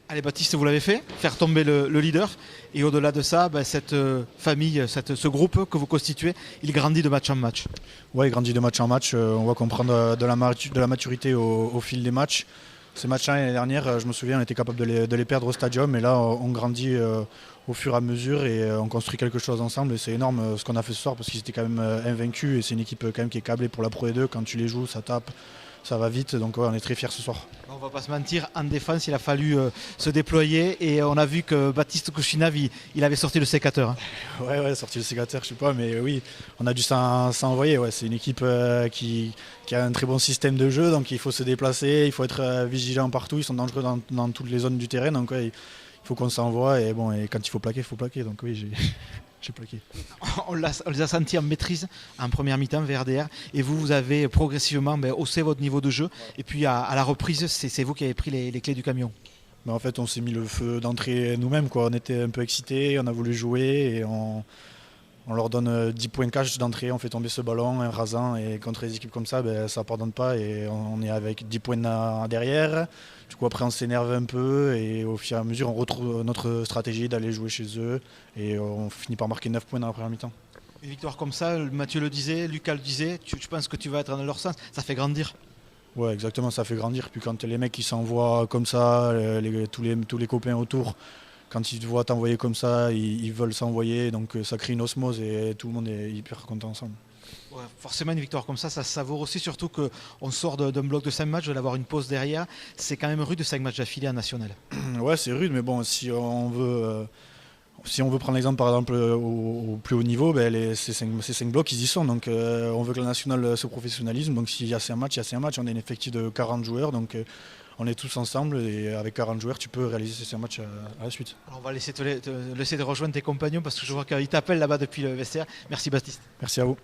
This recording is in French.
Allez Baptiste, vous l'avez fait, faire tomber le leader. Et au-delà de ça, cette famille, ce groupe que vous constituez, il grandit de match en match. Ouais, il grandit de match en match. On voit qu'on prend de la maturité au fil des matchs. Ces matchs-là, l'année dernière, je me souviens, on était capable de les perdre au stadium. Et là, on grandit au fur et à mesure et on construit quelque chose ensemble. Et c'est énorme ce qu'on a fait ce soir parce qu'ils étaient quand même invaincus. Et c'est une équipe quand même qui est câblée pour la Pro D2. Quand tu les joues, ça tape, ça va vite. Donc ouais, on est très fiers ce soir. On ne va pas se mentir, en défense, il a fallu se déployer. Et on a vu que Baptiste Kouchinav, il avait sorti le sécateur. Ouais, sorti le sécateur, je sais pas, mais oui, on a dû s'envoyer. Ouais, c'est une équipe qui a un très bon système de jeu, donc il faut se déplacer, il faut être vigilant partout. Ils sont dangereux dans toutes les zones du terrain, donc ouais, il faut qu'on s'envoie. Et bon, et quand il faut plaquer, il faut plaquer. Donc oui, j'ai plaqué. On les a sentis en maîtrise en première mi-temps VRDR et vous avez progressivement haussé votre niveau de jeu et puis à la reprise c'est vous qui avez pris les clés du camion. Mais en fait on s'est mis le feu d'entrée nous-mêmes, quoi. On était un peu excités, on a voulu jouer et on leur donne 10 points cash d'entrée, on fait tomber ce ballon, un rasant, et contre les équipes comme ça, ça ne pardonne pas et on est avec 10 points derrière. Du coup après on s'énerve un peu et au fur et à mesure on retrouve notre stratégie d'aller jouer chez eux et on finit par marquer 9 points dans la première mi-temps. Une victoire comme ça, Mathieu le disait, Lucas le disait, tu penses que tu vas être dans leur sens, ça fait grandir. Ouais, exactement, ça fait grandir. Puis quand les mecs ils s'envoient comme ça, tous les copains autour, quand ils te voient t'envoyer comme ça, ils veulent s'envoyer, donc ça crée une osmose et tout le monde est hyper content ensemble. Ouais, forcément une victoire comme ça savoure aussi, surtout qu'on sort d'un bloc de 5 matchs, d'avoir une pause derrière, c'est quand même rude de 5 matchs d'affilée en national. Ouais, c'est rude, mais bon, si on veut prendre l'exemple par exemple au plus haut niveau, ces 5 blocs ils y sont, donc on veut que la nationale se professionnalise, donc s'il y a 5 matchs, il y a 5 matchs, on a un effectif de 40 joueurs, donc on est tous ensemble et avec 40 joueurs tu peux réaliser ces 5 matchs à la suite. Alors on va laisser te laisser de rejoindre tes compagnons parce que je vois qu'ils t'appellent là-bas depuis le vestiaire. Merci Baptiste. Merci à vous.